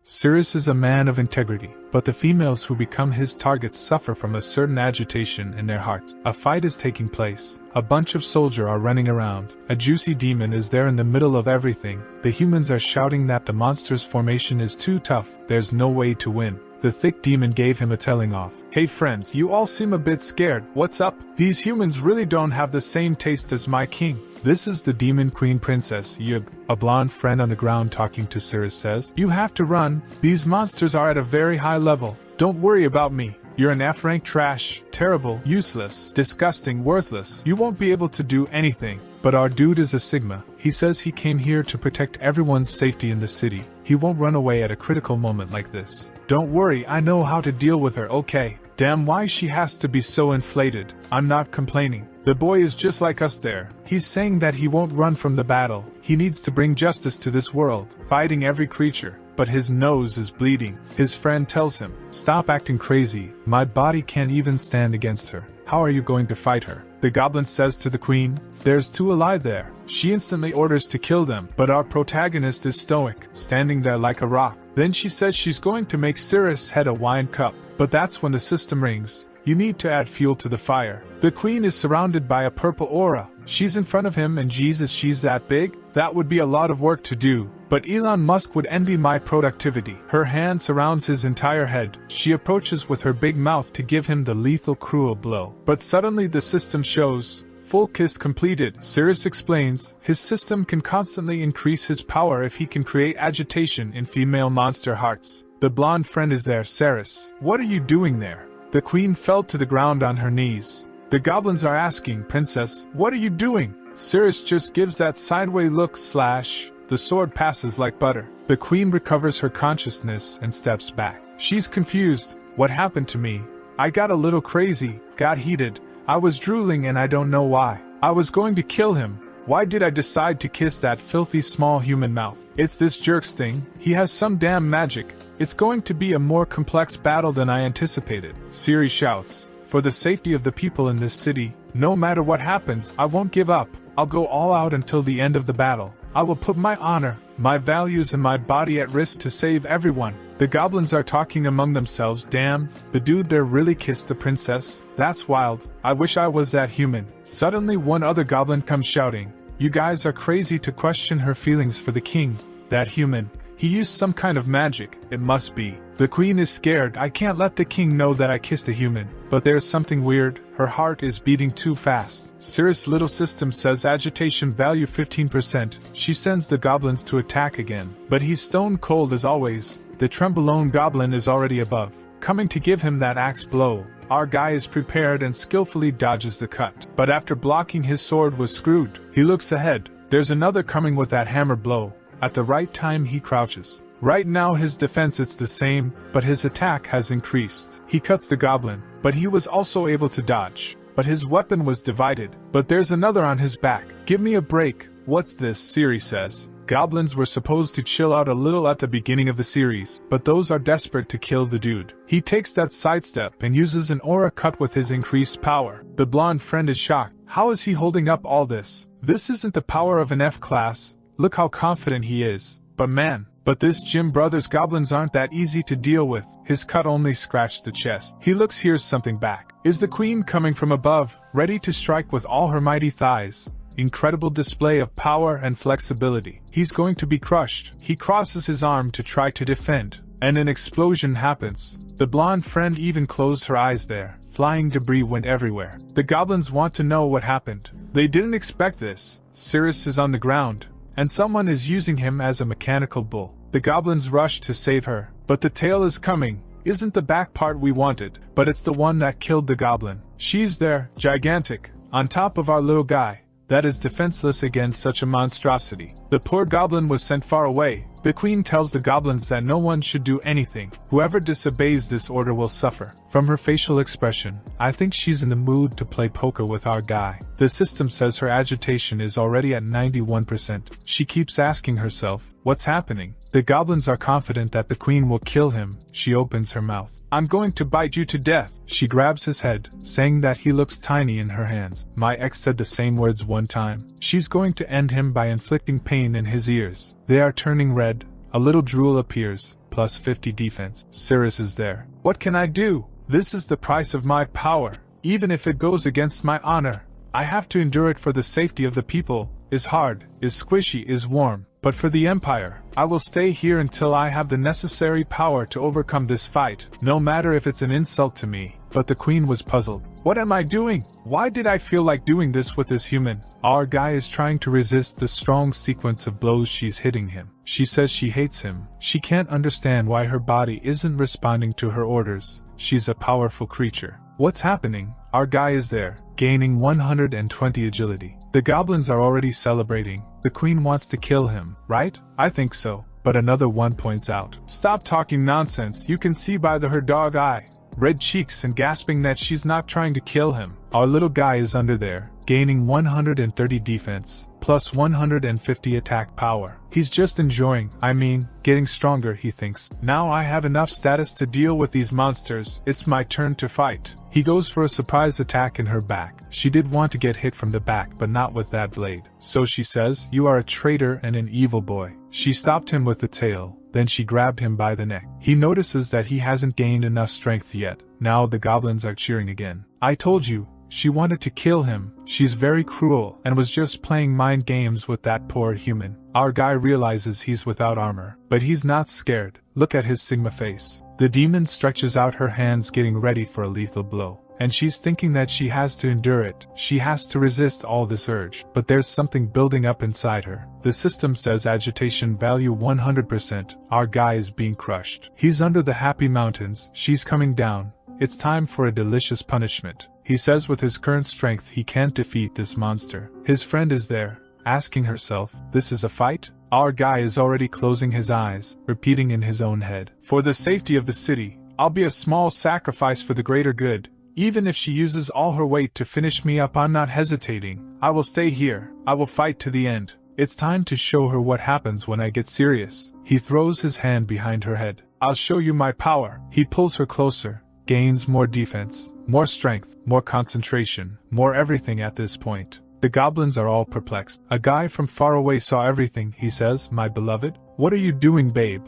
Sirius is a man of integrity, but the females who become his targets suffer from a certain agitation in their hearts. A fight is taking place. A bunch of soldiers are running around. A juicy demon is there in the middle of everything. The humans are shouting that the monster's formation is too tough, there's no way to win. The thick demon gave him a telling off. Hey friends, you all seem a bit scared, what's up? These humans really don't have the same taste as my king. This is the demon queen princess, Yug. A blonde friend on the ground talking to Sirius says, you have to run, these monsters are at a very high level. Don't worry about me. You're an F-rank trash, terrible, useless, disgusting, worthless. You won't be able to do anything. But our dude is a Sigma. He says he came here to protect everyone's safety in the city. He won't run away at a critical moment like this. Don't worry, I know how to deal with her, okay? Damn, why she has to be so inflated. I'm not complaining. The boy is just like us there. He's saying that he won't run from the battle. He needs to bring justice to this world, fighting every creature. But his nose is bleeding. His friend tells him, stop acting crazy. My body can't even stand against her. How are you going to fight her? The goblin says to the queen, there's two alive there. She instantly orders to kill them, but our protagonist is stoic, standing there like a rock. Then she says she's going to make Sirius head a wine cup, but that's when the system rings. You need to add fuel to the fire. The queen is surrounded by a purple aura. She's in front of him and Jesus, she's that big? That would be a lot of work to do. But Elon Musk would envy my productivity. Her hand surrounds his entire head. She approaches with her big mouth to give him the lethal cruel blow. But suddenly the system shows. Full kiss completed. Sirius explains, his system can constantly increase his power if he can create agitation in female monster hearts. The blonde friend is there. Sirius, what are you doing there? The queen fell to the ground on her knees. The goblins are asking, Princess, what are you doing? Sirius just gives that sideways look / the sword passes like butter. The queen recovers her consciousness and steps back. She's confused. What happened to me? I got a little crazy, got heated. I was drooling and I don't know why. I was going to kill him. Why did I decide to kiss that filthy small human mouth? It's this jerk's thing. He has some damn magic. It's going to be a more complex battle than I anticipated. Siri shouts, for the safety of the people in this city, no matter what happens, I won't give up. I'll go all out until the end of the battle. I will put my honor, my values and my body at risk to save everyone. The goblins are talking among themselves. Damn, the dude there really kissed the princess? That's wild. I wish I was that human. Suddenly one other goblin comes shouting, you guys are crazy to question her feelings for the king. That human. He used some kind of magic, it must be. The queen is scared. I can't let the king know that I kissed a human. But there's something weird, her heart is beating too fast. Sirius' little system says agitation value 15%. She sends the goblins to attack again. But he's stone cold as always. The trembolone goblin is already above, coming to give him that axe blow. Our guy is prepared and skillfully dodges the cut. But after blocking, his sword was screwed. He looks ahead. There's another coming with that hammer blow. At the right time he crouches. Right now his defense is the same, but his attack has increased. He cuts the goblin, but he was also able to dodge. But his weapon was divided. But there's another on his back. Give me a break. What's this? Siri says. Goblins were supposed to chill out a little at the beginning of the series, but those are desperate to kill the dude. He takes that sidestep and uses an aura cut with his increased power. The blonde friend is shocked. How is he holding up all this? This isn't the power of an F-class. Look how confident he is. But man, this Jim Brothers goblins aren't that easy to deal with. His cut only scratched the chest. He looks, hears something back. Is the queen coming from above, ready to strike with all her mighty thighs? Incredible display of power and flexibility. He's going to be crushed. He crosses his arm to try to defend, and an explosion happens. The blonde friend even closed her eyes there. Flying debris went everywhere. The goblins want to know what happened. They didn't expect this. Sirius is on the ground, and someone is using him as a mechanical bull. The goblins rush to save her, but the tail is coming. Isn't the back part we wanted, but it's the one that killed the goblin. She's there, gigantic, on top of our little guy. That is defenseless against such a monstrosity. The poor goblin was sent far away. The queen tells the goblins that no one should do anything. Whoever disobeys this order will suffer. From her facial expression, I think she's in the mood to play poker with our guy. The system says her agitation is already at 91%. She keeps asking herself, what's happening? The goblins are confident that the queen will kill him. She opens her mouth. I'm going to bite you to death. She grabs his head, saying that he looks tiny in her hands. My ex said the same words one time. She's going to end him by inflicting pain in his ears. They are turning red. A little drool appears, plus 50 defense. Cirrus is there. What can I do? This is the price of my power. Even if it goes against my honor, I have to endure it for the safety of the people. Is hard, is squishy, is warm. But for the Empire, I will stay here until I have the necessary power to overcome this fight, no matter if it's an insult to me. But the Queen was puzzled. What am I doing? Why did I feel like doing this with this human? Our guy is trying to resist the strong sequence of blows she's hitting him. She says she hates him. She can't understand why her body isn't responding to her orders. She's a powerful creature. What's happening? Our guy is there, gaining 120 agility. The goblins are already celebrating. The Queen wants to kill him, right? I think so. But another one points out. Stop talking nonsense, you can see by her dog eye. Red cheeks and gasping that she's not trying to kill him. Our little guy is under there, gaining 130 defense, plus 150 attack power. He's just enjoying, getting stronger, he thinks. Now I have enough status to deal with these monsters, it's my turn to fight. He goes for a surprise attack in her back. She did want to get hit from the back, but not with that blade. So she says, "You are a traitor and an evil boy." She stopped him with the tail, then she grabbed him by the neck. He notices that he hasn't gained enough strength yet. Now the goblins are cheering again. I told you, she wanted to kill him. She's very cruel and was just playing mind games with that poor human. Our guy realizes he's without armor, but he's not scared. Look at his Sigma face. The demon stretches out her hands, getting ready for a lethal blow. And she's thinking that she has to endure it. She has to resist all this urge. But there's something building up inside her. The system says agitation value 100%. Our guy is being crushed. He's under the happy mountains. She's coming down. It's time for a delicious punishment. He says with his current strength he can't defeat this monster. His friend is there, asking herself, this is a fight? Our guy is already closing his eyes, repeating in his own head. For the safety of the city, I'll be a small sacrifice for the greater good. Even if she uses all her weight to finish me up, I'm not hesitating. I will stay here. I will fight to the end. It's time to show her what happens when I get serious. He throws his hand behind her head. I'll show you my power. He pulls her closer, gains more defense, more strength, more concentration, more everything at this point. The goblins are all perplexed. A guy from far away saw everything. He says, "My beloved, what are you doing, babe?"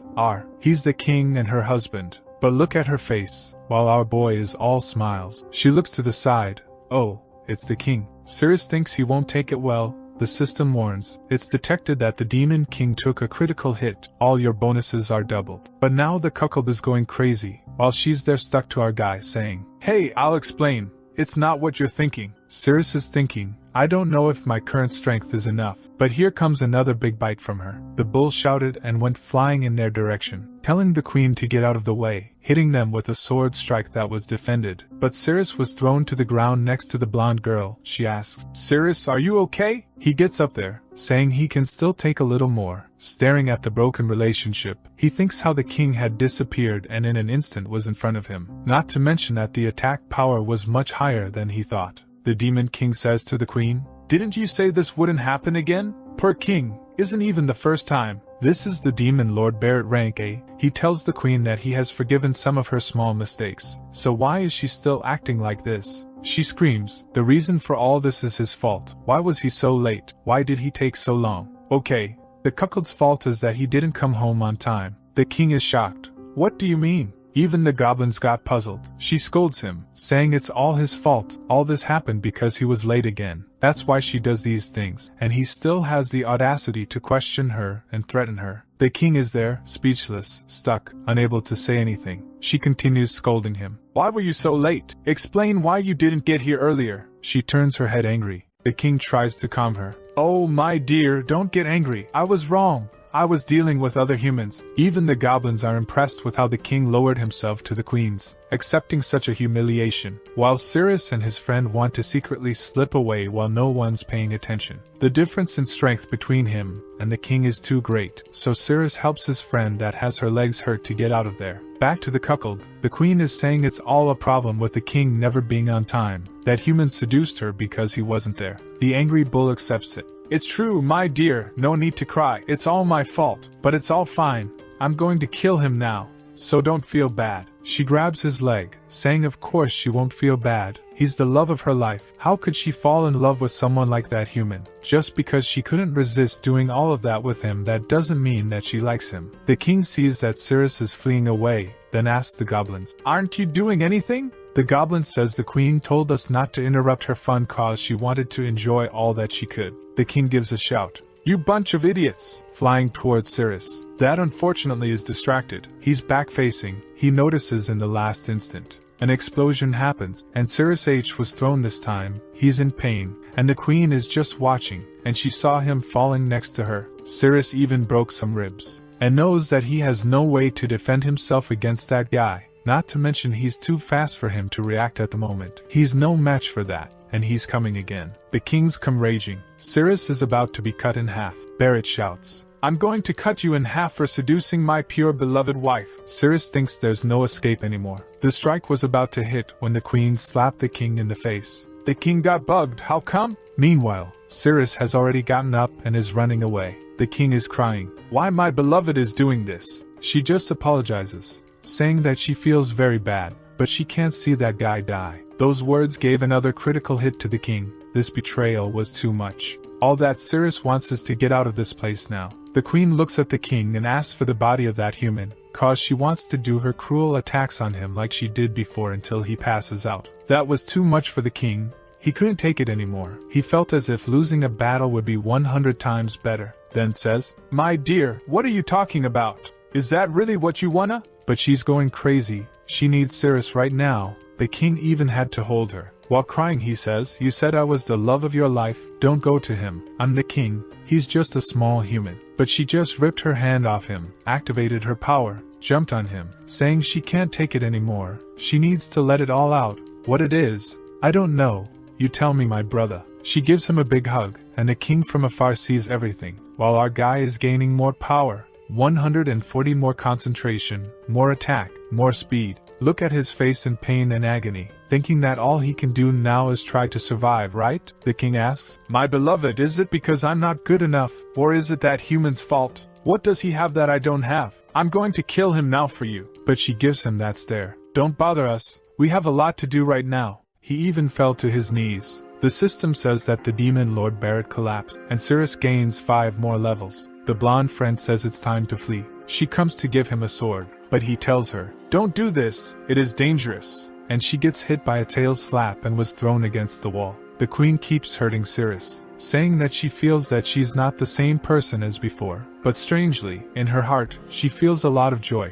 He's the king and her husband. But look at her face, while our boy is all smiles. She looks to the side. Oh, it's the king. Cirrus thinks he won't take it well. The system warns. It's detected that the demon king took a critical hit. All your bonuses are doubled. But now the cuckold is going crazy, while she's there stuck to our guy, saying, "Hey, I'll explain. It's not what you're thinking." Cirrus is thinking, I don't know if my current strength is enough. But here comes another big bite from her. The bull shouted and went flying in their direction, telling the queen to get out of the way, hitting them with a sword strike that was defended. But Cirrus was thrown to the ground next to the blonde girl. She asks, "Cirrus, are you okay?" He gets up there, saying he can still take a little more. Staring at the broken relationship, he thinks how the king had disappeared and in an instant was in front of him. Not to mention that the attack power was much higher than he thought. The demon king says to the queen, "Didn't you say this wouldn't happen again?" Per king, isn't even the first time. This is the demon lord Barrett rank A. He tells the queen that he has forgiven some of her small mistakes. So why is she still acting like this? She screams, the reason for all this is his fault. Why was he so late? Why did he take so long? Okay, the cuckold's fault is that he didn't come home on time. The king is shocked. What do you mean? Even the goblins got puzzled. She scolds him, saying it's all his fault. All this happened because he was late again. That's why she does these things. And he still has the audacity to question her and threaten her. The king is there, speechless, stuck, unable to say anything. She continues scolding him. Why were you so late? Explain why you didn't get here earlier. She turns her head angry. The king tries to calm her. Oh my dear, don't get angry. I was wrong. I was dealing with other humans. Even the goblins are impressed with how the king lowered himself to the queens, accepting such a humiliation, while Cirrus and his friend want to secretly slip away while no one's paying attention. The difference in strength between him and the king is too great, so Cirrus helps his friend that has her legs hurt to get out of there. Back to the cuckold, the queen is saying it's all a problem with the king never being on time, that humans seduced her because he wasn't there. The angry bull accepts it. It's true, my dear, no need to cry. It's all my fault, but it's all fine. I'm going to kill him now, so don't feel bad. She grabs his leg, saying of course she won't feel bad. He's the love of her life. How could she fall in love with someone like that human? Just because she couldn't resist doing all of that with him, that doesn't mean that she likes him. The king sees that Cirrus is fleeing away, then asks the goblins, "Aren't you doing anything?" The goblin says the queen told us not to interrupt her fun cause she wanted to enjoy all that she could. The king gives a shout, "You bunch of idiots!" flying towards Cirrus. That unfortunately is distracted. He's back-facing. He notices in the last instant. An explosion happens, and Cirrus H was thrown this time. He's in pain, and the queen is just watching, and she saw him falling next to her. Cirrus even broke some ribs, and knows that he has no way to defend himself against that guy. Not to mention he's too fast for him to react at the moment. He's no match for that, and he's coming again. The kings come raging. Cirrus is about to be cut in half. Barrett shouts, "I'm going to cut you in half for seducing my pure beloved wife." Cirrus thinks there's no escape anymore. The strike was about to hit when the queen slapped the king in the face. The king got bugged. How come? Meanwhile, Cirrus has already gotten up and is running away. The king is crying. Why my beloved is doing this? She just apologizes, saying that she feels very bad, but she can't see that guy die. Those words gave another critical hit to the king. This betrayal was too much. All that Cirrus wants is to get out of this place now. The queen looks at the king and asks for the body of that human, cause she wants to do her cruel attacks on him like she did before until he passes out. That was too much for the king. He couldn't take it anymore. He felt as if losing a battle would be 100 times better. Then says, "My dear, what are you talking about? Is that really what you wanna?" But she's going crazy. She needs Cirrus right now. The king even had to hold her. While crying he says, "You said I was the love of your life. Don't go to him. I'm the king. He's just a small human." But she just ripped her hand off him, activated her power, jumped on him, saying she can't take it anymore. She needs to let it all out. What it is, I don't know. You tell me, my brother. She gives him a big hug, and the king from afar sees everything, while our guy is gaining more power. 140 more concentration, more attack, more speed. Look at his face in pain and agony, thinking that all he can do now is try to survive, right? The king asks, "My beloved, is it because I'm not good enough, or is it that human's fault? What does he have that I don't have? I'm going to kill him now for you." But she gives him that stare. "Don't bother us. We have a lot to do right now." He even fell to his knees. The system says that the demon Lord Barrett collapsed, and Cirrus gains 5 more levels. The blonde friend says it's time to flee. She comes to give him a sword, but he tells her, "Don't do this, it is dangerous." And she gets hit by a tail slap and was thrown against the wall. The queen keeps hurting Cirrus, saying that she feels that she's not the same person as before. But strangely, in her heart, she feels a lot of joy.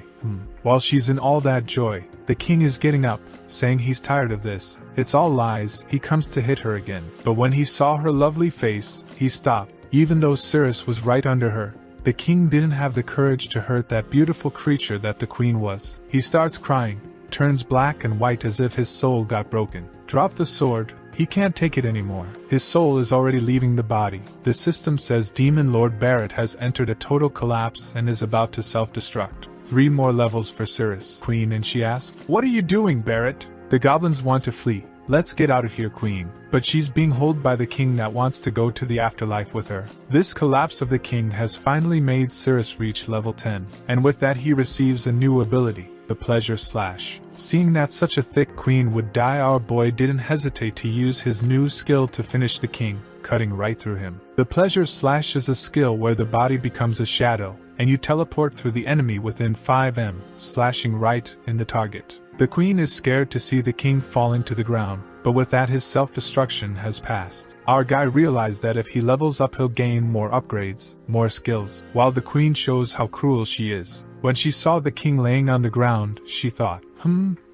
While she's in all that joy, the king is getting up, saying he's tired of this. It's all lies. He comes to hit her again. But when he saw her lovely face, he stopped. Even though Cirrus was right under her, the king didn't have the courage to hurt that beautiful creature that the queen was. He starts crying, turns black and white as if his soul got broken. Drop the sword. He can't take it anymore. His soul is already leaving the body. The system says Demon Lord Barrett has entered a total collapse and is about to self-destruct. 3 more levels for Cirrus, queen, and she asks, "What are you doing, Barrett?" The goblins want to flee. "Let's get out of here, queen." But she's being held by the king that wants to go to the afterlife with her. This collapse of the king has finally made Cirrus reach level 10. And with that he receives a new ability, the Pleasure Slash. Seeing that such a thick queen would die, our boy didn't hesitate to use his new skill to finish the king, cutting right through him. The Pleasure Slash is a skill where the body becomes a shadow, and you teleport through the enemy within 5 m, slashing right in the target. The queen is scared to see the king falling to the ground, but with that his self-destruction has passed. Our guy realized that if he levels up he'll gain more upgrades, more skills, while the queen shows how cruel she is. When she saw the king laying on the ground, she thought,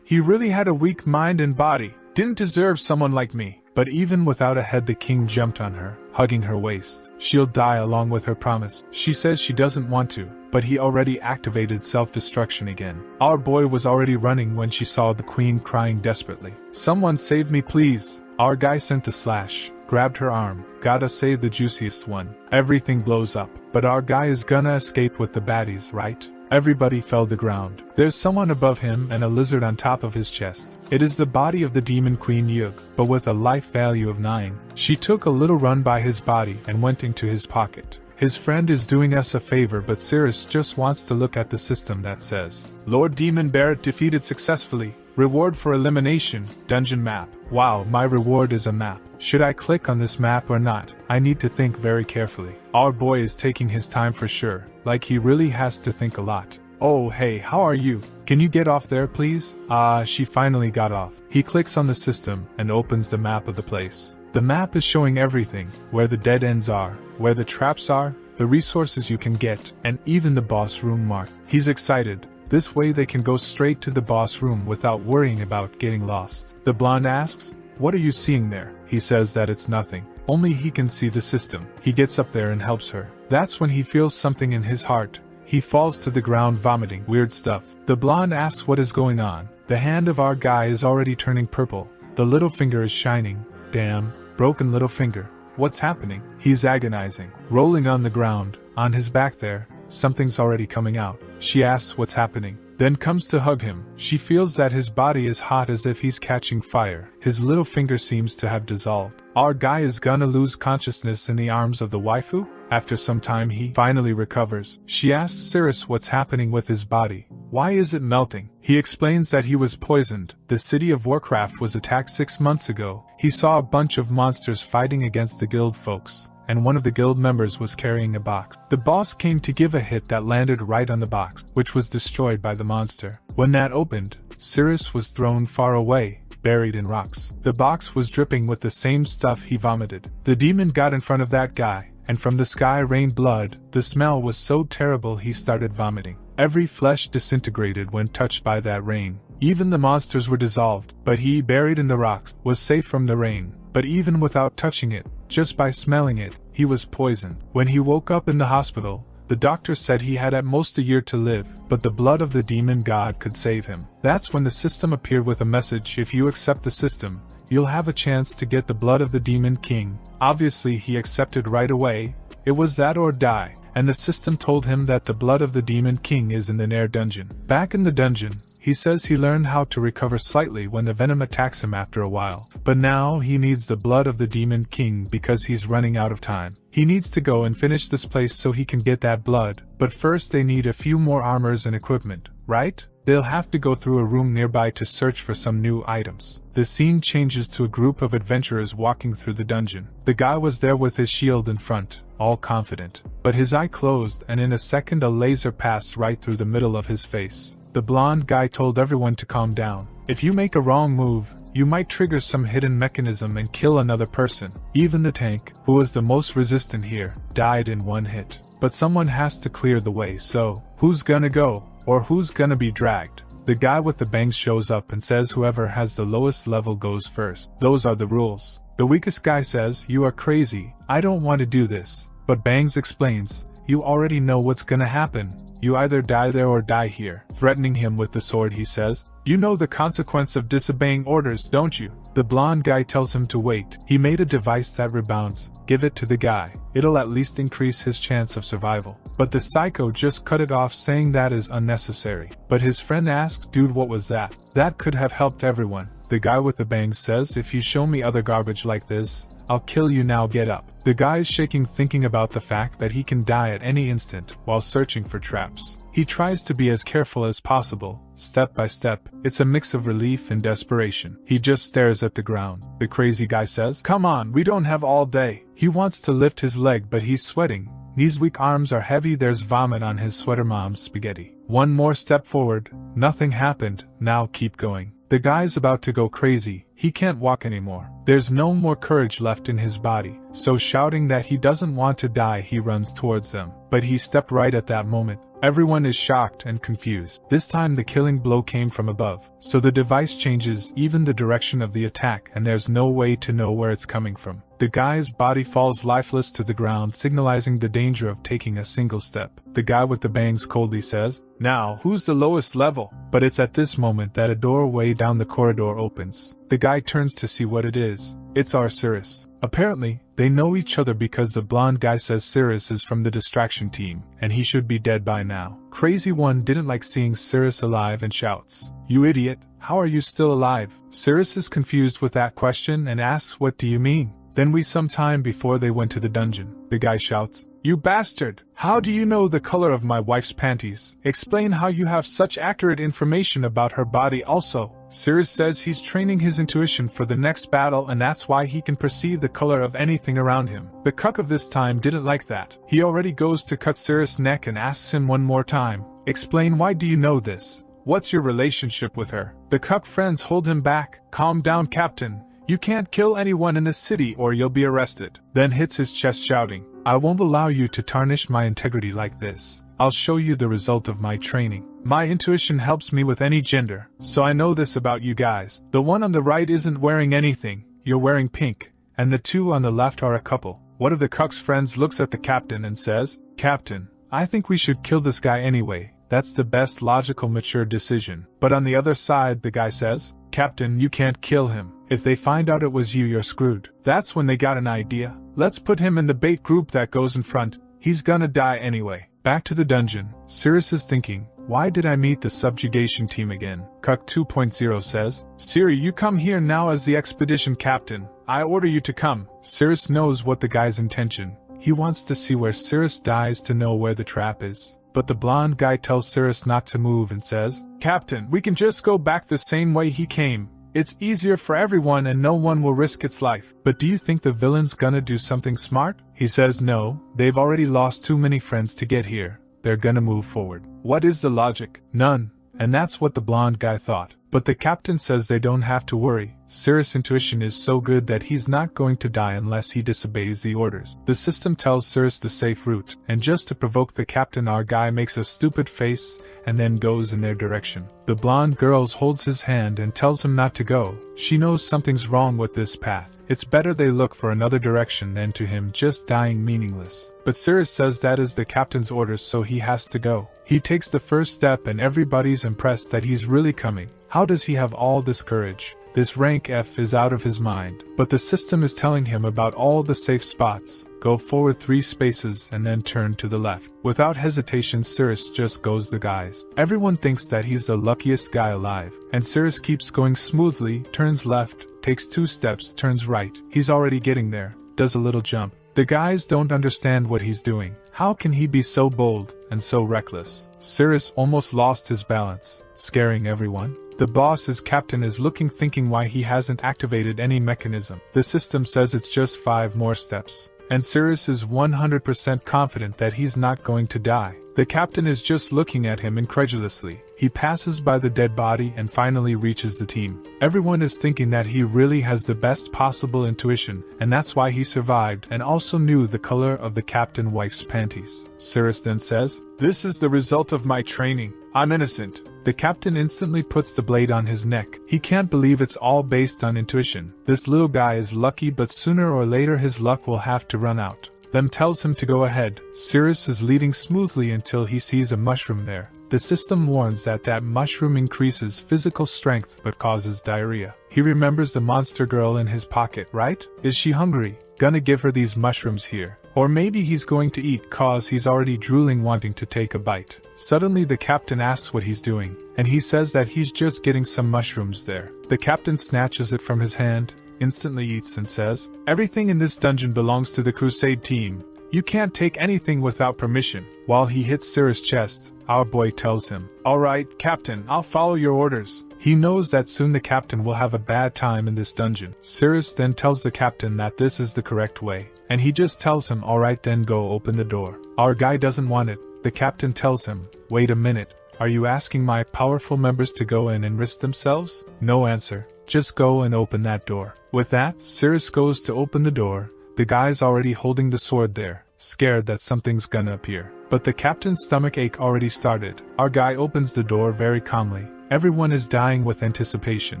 he really had a weak mind and body, didn't deserve someone like me. But even without a head the king jumped on her, hugging her waist. She'll die along with her promise. She says she doesn't want to, but he already activated self-destruction again. Our boy was already running when she saw the queen crying desperately. "Someone save me please." Our guy sent the slash, grabbed her arm, "Gotta save the juiciest one." Everything blows up, but our guy is gonna escape with the baddies, right? Everybody fell to the ground. There's someone above him and a lizard on top of his chest. It is the body of the demon queen Yug, but with a life value of 9. She took a little run by his body and went into his pocket. His friend is doing us a favor, but Cirrus just wants to look at the system that says, "Lord Demon Barrett defeated successfully. Reward for elimination, dungeon map. Wow, my reward is a map. Should I click on this map or not? I need to think very carefully. Our boy is taking his time for sure, like he really has to think a lot. Oh hey, how are you? Can you get off there please? She finally got off. He clicks on the system and opens the map of the place. The map is showing everything, where the dead ends are, where the traps are, the resources you can get, and even the boss room mark. He's excited. This way they can go straight to the boss room without worrying about getting lost. The blonde asks, "What are you seeing there?" He says that it's nothing. Only he can see the system. He gets up there and helps her. That's when he feels something in his heart. He falls to the ground vomiting weird stuff. The blonde asks what is going on. The hand of our guy is already turning purple. The little finger is shining. Damn, broken little finger. What's happening? He's agonizing. Rolling on the ground, on his back there, something's already coming out. She asks what's happening, then comes to hug him. She feels that his body is hot as if he's catching fire. His little finger seems to have dissolved. Our guy is gonna lose consciousness in the arms of the waifu? After some time he finally recovers. She asks Cirrus what's happening with his body. Why is it melting? He explains that he was poisoned. The city of Warcraft was attacked 6 months ago. He saw a bunch of monsters fighting against the guild folks, and one of the guild members was carrying a box. The boss came to give a hit that landed right on the box, which was destroyed by the monster. When that opened, Cirrus was thrown far away, buried in rocks. The box was dripping with the same stuff he vomited. The demon got in front of that guy, and from the sky rained blood. The smell was so terrible he started vomiting. Every flesh disintegrated when touched by that rain. Even the monsters were dissolved, but he, buried in the rocks, was safe from the rain. But even without touching it, just by smelling it, he was poisoned. When he woke up in the hospital, the doctor said he had at most a year to live, but the blood of the demon god could save him. That's when the system appeared with a message: if you accept the system, you'll have a chance to get the blood of the demon king. Obviously he accepted right away. It was that or die, and the system told him that the blood of the demon king is in the Nair dungeon. Back in the dungeon, he says he learned how to recover slightly when the venom attacks him after a while, but now he needs the blood of the demon king because he's running out of time. He needs to go and finish this place so he can get that blood, but first they need a few more armors and equipment, right? They'll have to go through a room nearby to search for some new items. The scene changes to a group of adventurers walking through the dungeon. The guy was there with his shield in front, all confident, but his eye closed and in a second a laser passed right through the middle of his face. The blonde guy told everyone to calm down. If you make a wrong move, you might trigger some hidden mechanism and kill another person. Even the tank, who was the most resistant here, died in one hit. But someone has to clear the way, so who's gonna go? Or who's gonna be dragged? The guy with the bangs shows up and says whoever has the lowest level goes first. Those are the rules. The weakest guy says, "You are crazy, I don't want to do this." But Bangs explains, "You already know what's gonna happen. You either die there or die here." Threatening him with the sword, he says, "You know the consequence of disobeying orders, don't you?" The blonde guy tells him to wait. He made a device that rebounds. Give it to the guy. It'll at least increase his chance of survival. But the psycho just cut it off, saying that is unnecessary. But his friend asks, "Dude, what was that? That could have helped everyone." The guy with the bangs says, "If you show me other garbage like this, I'll kill you now, get up." The guy is shaking, thinking about the fact that he can die at any instant while searching for traps. He tries to be as careful as possible, step by step. It's a mix of relief and desperation. He just stares at the ground. The crazy guy says, "Come on, we don't have all day." He wants to lift his leg, but he's sweating. His weak arms are heavy, there's vomit on his sweater. Mom's spaghetti. One more step forward, nothing happened, now keep going. The guy's about to go crazy, he can't walk anymore. There's no more courage left in his body, so shouting that he doesn't want to die, he runs towards them. But he stepped right at that moment. Everyone is shocked and confused. This time the killing blow came from above, so the device changes even the direction of the attack and there's no way to know where it's coming from. The guy's body falls lifeless to the ground, signalizing the danger of taking a single step. The guy with the bangs coldly says, "Now, who's the lowest level?" But it's at this moment that a doorway down the corridor opens. The guy turns to see what it is. It's our Cirrus. Apparently, they know each other because the blonde guy says Cirrus is from the distraction team, and he should be dead by now. Crazy One didn't like seeing Cirrus alive and shouts, "You idiot, how are you still alive?" Cirrus is confused with that question and asks, "What do you mean?" Then some time before they went to the dungeon, the guy shouts, "You bastard! How do you know the color of my wife's panties? Explain how you have such accurate information about her body also." Sirius says he's training his intuition for the next battle and that's why he can perceive the color of anything around him. The cuck of this time didn't like that. He already goes to cut Sirius' neck and asks him one more time, "Explain, why do you know this? What's your relationship with her?" The cuck friends hold him back. "Calm down, Captain. You can't kill anyone in the city or you'll be arrested." Then hits his chest shouting, "I won't allow you to tarnish my integrity like this. I'll show you the result of my training. My intuition helps me with any gender, so I know this about you guys. The one on the right isn't wearing anything, you're wearing pink, and the two on the left are a couple." One of the cuck's friends looks at the captain and says, "Captain, I think we should kill this guy anyway. That's the best logical mature decision." But on the other side the guy says, "Captain, you can't kill him. If they find out it was you, you're screwed." That's when they got an idea. "Let's put him in the bait group that goes in front. He's gonna die anyway." Back to the dungeon, Sirius is thinking, "Why did I meet the subjugation team again?" Cuck 2.0 says, "Siri, you come here now as the expedition captain. I order you to come." Sirius knows what the guy's intention. He wants to see where Sirius dies to know where the trap is. But the blonde guy tells Sirius not to move and says, "Captain, we can just go back the same way he came. It's easier for everyone and no one will risk its life." "But do you think the villain's gonna do something smart?" He says no, they've already lost too many friends to get here. They're gonna move forward. What is the logic? None. And that's what the blonde guy thought. But the captain says they don't have to worry. Sirius' intuition is so good that he's not going to die unless he disobeys the orders. The system tells Sirius the safe route, and just to provoke the captain, our guy makes a stupid face and then goes in their direction. The blonde girl holds his hand and tells him not to go. She knows something's wrong with this path. It's better they look for another direction than to him just dying meaningless. But Sirius says that is the captain's orders, so he has to go. He takes the first step and everybody's impressed that he's really coming. How does he have all this courage? This rank F is out of his mind. But the system is telling him about all the safe spots. Go forward 3 spaces and then turn to the left. Without hesitation, Sirius just goes the guys. Everyone thinks that he's the luckiest guy alive. And Sirius keeps going smoothly, turns left, takes 2 steps, turns right. He's already getting there, does a little jump. The guys don't understand what he's doing. How can he be so bold and so reckless? Sirius almost lost his balance, scaring everyone. The boss, his captain, is looking, thinking why he hasn't activated any mechanism. The system says it's just 5 more steps. And Sirius is 100% confident that he's not going to die. The captain is just looking at him incredulously. He passes by the dead body and finally reaches the team. Everyone is thinking that he really has the best possible intuition, and that's why he survived and also knew the color of the captain's wife's panties. Sirius then says, "This is the result of my training. I'm innocent." The captain instantly puts the blade on his neck. He can't believe it's all based on intuition. This little guy is lucky, but sooner or later his luck will have to run out. Then tells him to go ahead. Sirius is leading smoothly until he sees a mushroom there. The system warns that mushroom increases physical strength but causes diarrhea. He remembers the monster girl in his pocket, right? Is she hungry? Gonna give her these mushrooms here. Or maybe he's going to eat cause he's already drooling, wanting to take a bite. Suddenly the captain asks what he's doing, and he says that he's just getting some mushrooms there. The captain snatches it from his hand, instantly eats and says, "Everything in this dungeon belongs to the crusade team. You can't take anything without permission." While he hits Sirius' chest, our boy tells him, "Alright, Captain, I'll follow your orders." He knows that soon the captain will have a bad time in this dungeon. Sirius then tells the captain that this is the correct way, and he just tells him, "Alright, then go open the door." Our guy doesn't want it. The captain tells him, "Wait a minute, are you asking my powerful members to go in and risk themselves?" No answer. Just go and open that door. With that, Sirius goes to open the door. The guy's already holding the sword there, scared that something's gonna appear. But the captain's stomach ache already started. Our guy opens the door very calmly. Everyone is dying with anticipation.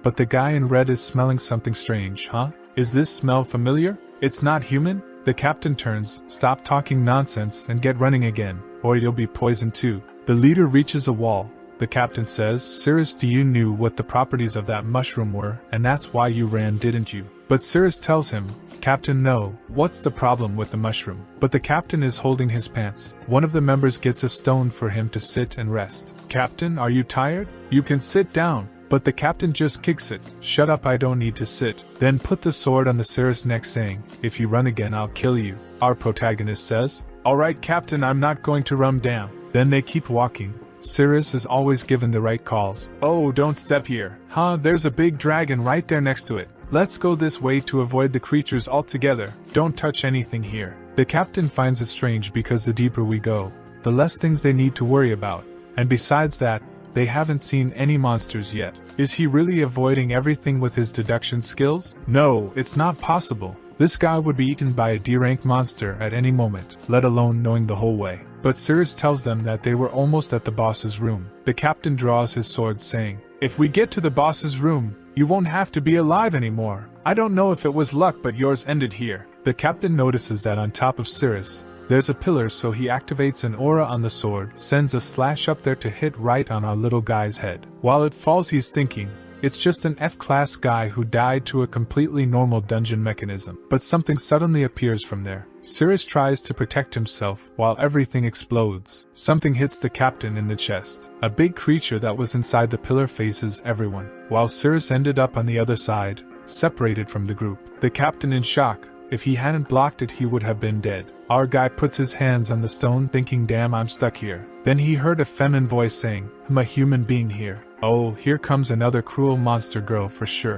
But the guy in red is smelling something strange, huh? Is this smell familiar? It's not human? The captain turns, "Stop talking nonsense and get running again, or you'll be poisoned too." The leader reaches a wall. The captain says, "Sirius, you knew what the properties of that mushroom were, and that's why you ran, didn't you?" But Sirius tells him, "Captain, no, what's the problem with the mushroom?" But the captain is holding his pants. One of the members gets a stone for him to sit and rest. "Captain, are you tired? You can sit down." But the captain just kicks it. "Shut up, I don't need to sit." Then put the sword on the Sirius' neck, saying, "If you run again, I'll kill you." Our protagonist says, "Alright, Captain, I'm not going to run down." Then they keep walking. Sirius is always given the right calls. Oh, don't step here. Huh, there's a big dragon right there next to it. Let's go this way to avoid the creatures altogether. Don't touch anything here. The captain finds it strange because the deeper we go, the less things they need to worry about. And besides that, they haven't seen any monsters yet. Is he really avoiding everything with his deduction skills? No, it's not possible. This guy would be eaten by a D-rank monster at any moment, let alone knowing the whole way. But Sirius tells them that they were almost at the boss's room. The captain draws his sword saying, "If we get to the boss's room, you won't have to be alive anymore. I don't know if it was luck, but yours ended here." The captain notices that on top of Sirius, there's a pillar, so he activates an aura on the sword, sends a slash up there to hit right on our little guy's head. While it falls, he's thinking, it's just an F-class guy who died to a completely normal dungeon mechanism. But something suddenly appears from there. Sirius tries to protect himself while everything explodes. Something hits the captain in the chest. A big creature that was inside the pillar faces everyone, while Sirius ended up on the other side, separated from the group. The captain in shock. If he hadn't blocked it, he would have been dead. Our guy puts his hands on the stone thinking, damn, I'm stuck here. Then he heard a feminine voice saying, I'm a human being here. Oh, here comes another cruel monster girl for sure.